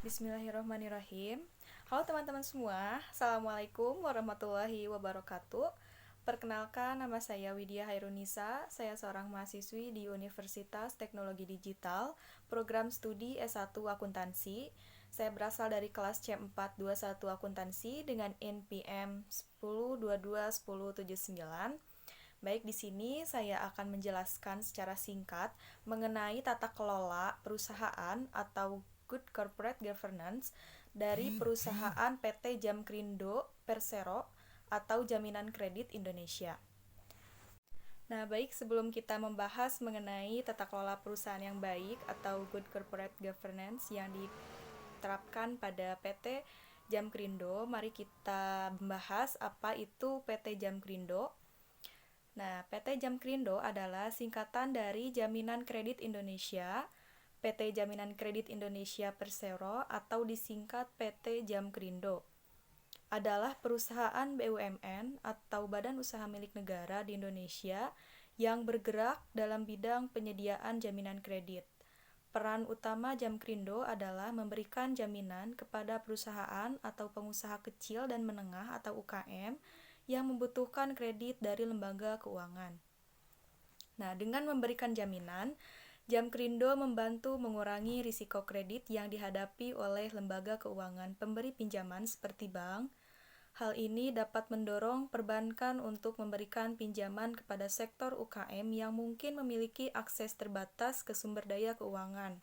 Bismillahirrahmanirrahim. Halo teman-teman semua, Assalamualaikum warahmatullahi wabarakatuh. Perkenalkan, nama saya Widya Hairunisa. Saya seorang mahasiswi di Universitas Teknologi Digital, program studi S1 Akuntansi. Saya berasal dari kelas C421 Akuntansi dengan NPM 10221079. Baik, di sini saya akan menjelaskan secara singkat mengenai tata kelola perusahaan atau Good Corporate Governance dari perusahaan PT Jamkrindo Persero atau Jaminan Kredit Indonesia. Nah, baik, sebelum kita membahas mengenai tata kelola perusahaan yang baik atau Good Corporate Governance yang diterapkan pada PT Jamkrindo, mari kita membahas apa itu PT Jamkrindo. Nah, PT Jamkrindo adalah singkatan dari Jaminan Kredit Indonesia, PT Jaminan Kredit Indonesia Persero atau disingkat PT Jamkrindo. Adalah perusahaan BUMN atau badan usaha milik negara di Indonesia yang bergerak dalam bidang penyediaan jaminan kredit. Peran utama Jamkrindo adalah memberikan jaminan kepada perusahaan atau pengusaha kecil dan menengah atau UKM yang membutuhkan kredit dari lembaga keuangan. Nah, dengan memberikan jaminan, Jamkrindo membantu mengurangi risiko kredit yang dihadapi oleh lembaga keuangan pemberi pinjaman seperti bank. Hal ini dapat mendorong perbankan untuk memberikan pinjaman kepada sektor UKM yang mungkin memiliki akses terbatas ke sumber daya keuangan.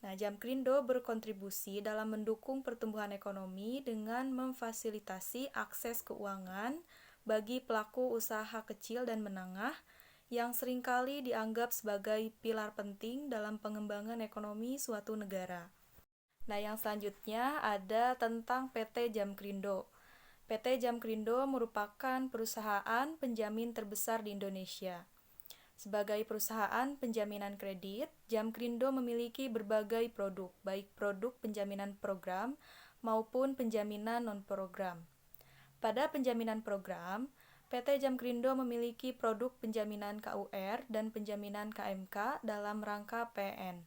Nah, Jamkrindo berkontribusi dalam mendukung pertumbuhan ekonomi dengan memfasilitasi akses keuangan bagi pelaku usaha kecil dan menengah yang seringkali dianggap sebagai pilar penting dalam pengembangan ekonomi suatu negara. Nah, yang selanjutnya ada tentang PT Jamkrindo. PT Jamkrindo merupakan perusahaan penjamin terbesar di Indonesia. Sebagai perusahaan penjaminan kredit, Jamkrindo memiliki berbagai produk, baik produk penjaminan program maupun penjaminan non-program. Pada penjaminan program, PT Jamkrindo memiliki produk penjaminan KUR dan penjaminan KMK dalam rangka PN.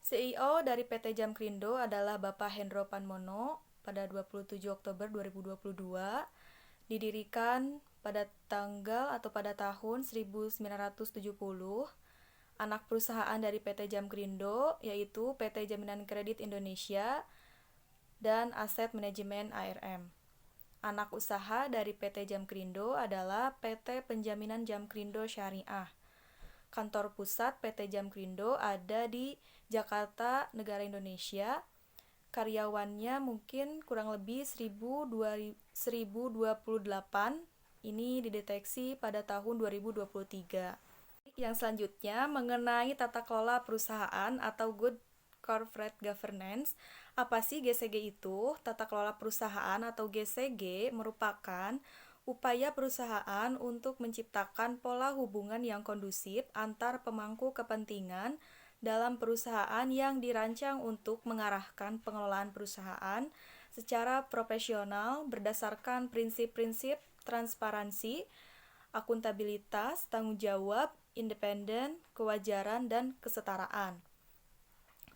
CEO dari PT Jamkrindo adalah Bapak Hendro Panmono pada 27 Oktober 2022, didirikan pada tanggal atau pada tahun 1970. Anak perusahaan dari PT Jamkrindo yaitu PT Jaminan Kredit Indonesia dan Aset Manajemen ARM. Anak usaha dari PT Jamkrindo adalah PT Penjaminan Jamkrindo Syariah. Kantor pusat PT Jamkrindo ada di Jakarta, negara Indonesia. Karyawannya mungkin kurang lebih 1028. Ini dideteksi pada tahun 2023. Yang selanjutnya mengenai tata kelola perusahaan atau Good Corporate Governance. Apa sih GCG itu? Tata kelola perusahaan atau GCG merupakan upaya perusahaan untuk menciptakan pola hubungan yang kondusif antar pemangku kepentingan dalam perusahaan yang dirancang untuk mengarahkan pengelolaan perusahaan secara profesional berdasarkan prinsip-prinsip transparansi, akuntabilitas, tanggung jawab, independen, kewajaran, dan kesetaraan.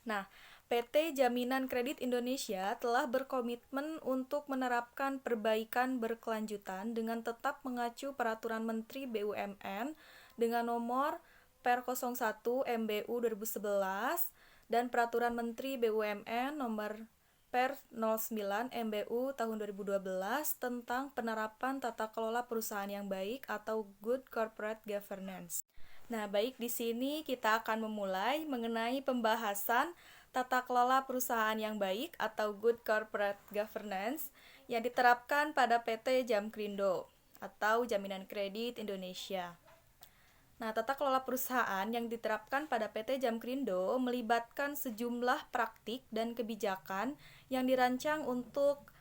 Nah, PT Jaminan Kredit Indonesia telah berkomitmen untuk menerapkan perbaikan berkelanjutan dengan tetap mengacu Peraturan Menteri BUMN dengan nomor Per 01 MBU 2011 dan Peraturan Menteri BUMN nomor Per 09 MBU tahun 2012 tentang penerapan tata kelola perusahaan yang baik atau Good Corporate Governance. Nah, baik, di sini kita akan memulai mengenai pembahasan tata kelola perusahaan yang baik atau Good Corporate Governance yang diterapkan pada PT Jamkrindo atau Jaminan Kredit Indonesia. Nah, tata kelola perusahaan yang diterapkan pada PT Jamkrindo melibatkan sejumlah praktik dan kebijakan yang dirancang untuk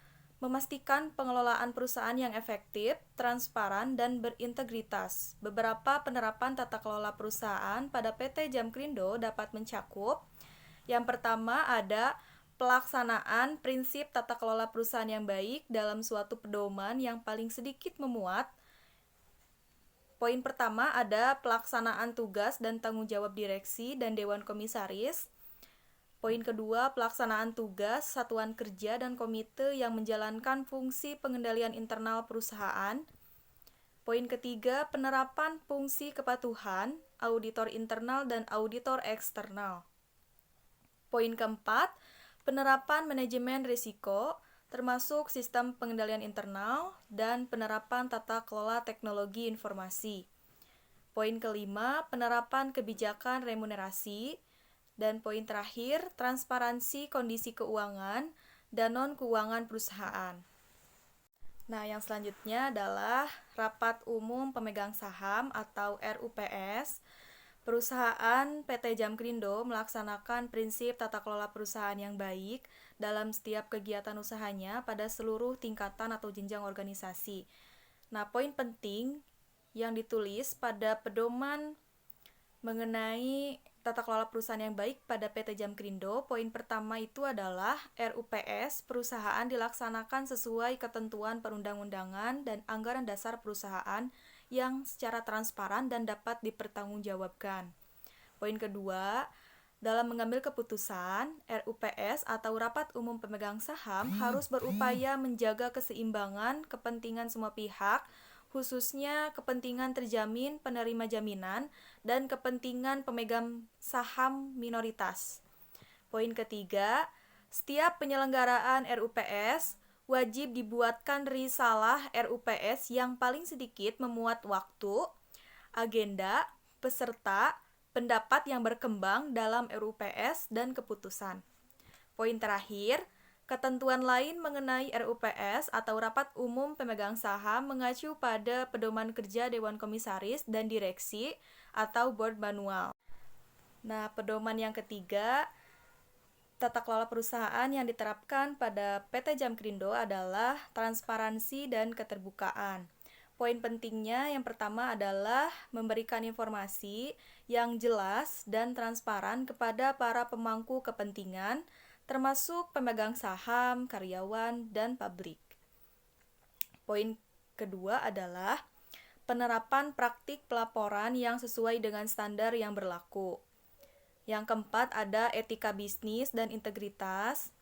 memastikan pengelolaan perusahaan yang efektif, transparan, dan berintegritas. Beberapa penerapan tata kelola perusahaan pada PT Jamkrindo dapat mencakup: yang pertama ada pelaksanaan prinsip tata kelola perusahaan yang baik dalam suatu pedoman yang paling sedikit memuat. Poin pertama ada pelaksanaan tugas dan tanggung jawab direksi dan dewan komisaris. Poin kedua, pelaksanaan tugas, satuan kerja, dan komite yang menjalankan fungsi pengendalian internal perusahaan. Poin ketiga, penerapan fungsi kepatuhan, auditor internal dan auditor eksternal. Poin keempat, penerapan manajemen risiko, termasuk sistem pengendalian internal dan penerapan tata kelola teknologi informasi. Poin kelima, penerapan kebijakan remunerasi. Dan poin terakhir, transparansi kondisi keuangan dan non-keuangan perusahaan. Nah, yang selanjutnya adalah Rapat Umum Pemegang Saham atau RUPS. Perusahaan PT Jamkrindo melaksanakan prinsip tata kelola perusahaan yang baik dalam setiap kegiatan usahanya pada seluruh tingkatan atau jenjang organisasi. Nah, poin penting yang ditulis pada pedoman mengenai tata kelola perusahaan yang baik pada PT Jamkrindo, poin pertama itu adalah RUPS perusahaan dilaksanakan sesuai ketentuan perundang-undangan dan anggaran dasar perusahaan yang secara transparan dan dapat dipertanggungjawabkan. Poin kedua, dalam mengambil keputusan, RUPS atau Rapat Umum Pemegang Saham harus berupaya menjaga keseimbangan kepentingan semua pihak, khususnya kepentingan terjamin penerima jaminan dan kepentingan pemegang saham minoritas. Poin ketiga, setiap penyelenggaraan RUPS wajib dibuatkan risalah RUPS yang paling sedikit memuat waktu, agenda, peserta, pendapat yang berkembang dalam RUPS dan keputusan. Poin terakhir, ketentuan lain mengenai RUPS atau Rapat Umum Pemegang Saham mengacu pada Pedoman Kerja Dewan Komisaris dan Direksi atau Board Manual. Nah, pedoman yang ketiga, tata kelola perusahaan yang diterapkan pada PT Jamkrindo adalah transparansi dan keterbukaan. Poin pentingnya yang pertama adalah memberikan informasi yang jelas dan transparan kepada para pemangku kepentingan, termasuk pemegang saham, karyawan, dan publik. Poin kedua adalah penerapan praktik pelaporan yang sesuai dengan standar yang berlaku. Yang keempat ada etika bisnis dan integritas.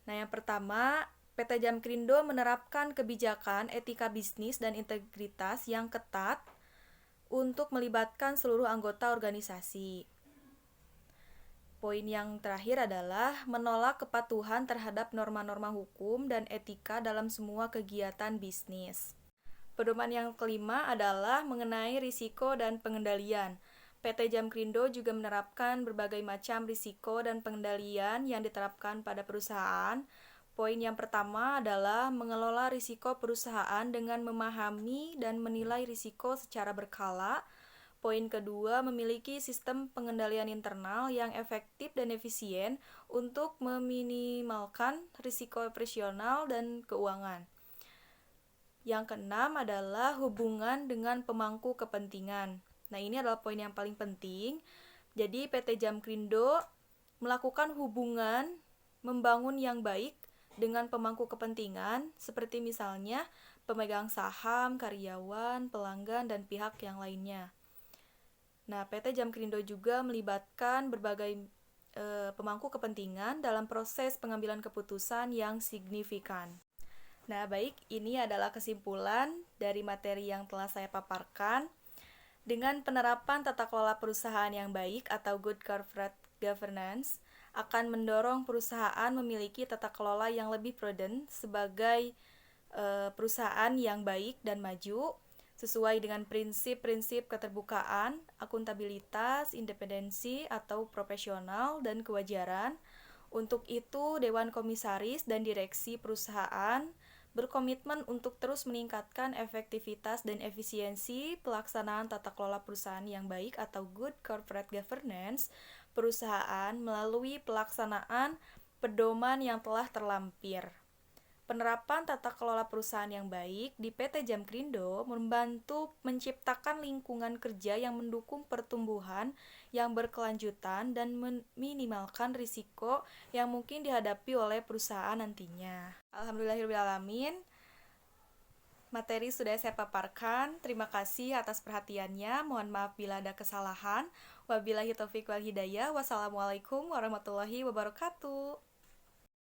Nah, yang pertama, PT Jamkrindo menerapkan kebijakan etika bisnis dan integritas yang ketat untuk melibatkan seluruh anggota organisasi. Poin yang terakhir adalah menolak kepatuhan terhadap norma-norma hukum dan etika dalam semua kegiatan bisnis. Pedoman yang kelima adalah mengenai risiko dan pengendalian. PT Jamkrindo juga menerapkan berbagai macam risiko dan pengendalian yang diterapkan pada perusahaan. Poin yang pertama adalah mengelola risiko perusahaan dengan memahami dan menilai risiko secara berkala. Poin kedua, memiliki sistem pengendalian internal yang efektif dan efisien untuk meminimalkan risiko operasional dan keuangan. Yang keenam adalah hubungan dengan pemangku kepentingan. Nah, ini adalah poin yang paling penting. Jadi, PT Jamkrindo melakukan hubungan membangun yang baik dengan pemangku kepentingan, seperti misalnya pemegang saham, karyawan, pelanggan, dan pihak yang lainnya. Nah, PT Jamkrindo juga melibatkan berbagai pemangku kepentingan dalam proses pengambilan keputusan yang signifikan. Nah, baik, ini adalah kesimpulan dari materi yang telah saya paparkan. Dengan penerapan tata kelola perusahaan yang baik atau good corporate governance akan mendorong perusahaan memiliki tata kelola yang lebih prudent sebagai perusahaan yang baik dan maju, sesuai dengan prinsip-prinsip keterbukaan, akuntabilitas, independensi atau profesional, dan kewajaran. Untuk itu, Dewan Komisaris dan Direksi perusahaan berkomitmen untuk terus meningkatkan efektivitas dan efisiensi pelaksanaan tata kelola perusahaan yang baik atau good corporate governance perusahaan melalui pelaksanaan pedoman yang telah terlampir. Penerapan tata kelola perusahaan yang baik di PT Jamkrindo membantu menciptakan lingkungan kerja yang mendukung pertumbuhan yang berkelanjutan dan meminimalkan risiko yang mungkin dihadapi oleh perusahaan nantinya. Alhamdulillahirrahmanirrahim. Materi sudah saya paparkan. Terima kasih atas perhatiannya. Mohon maaf bila ada kesalahan. Wabillahi taufik wal hidayah. Wassalamualaikum warahmatullahi wabarakatuh.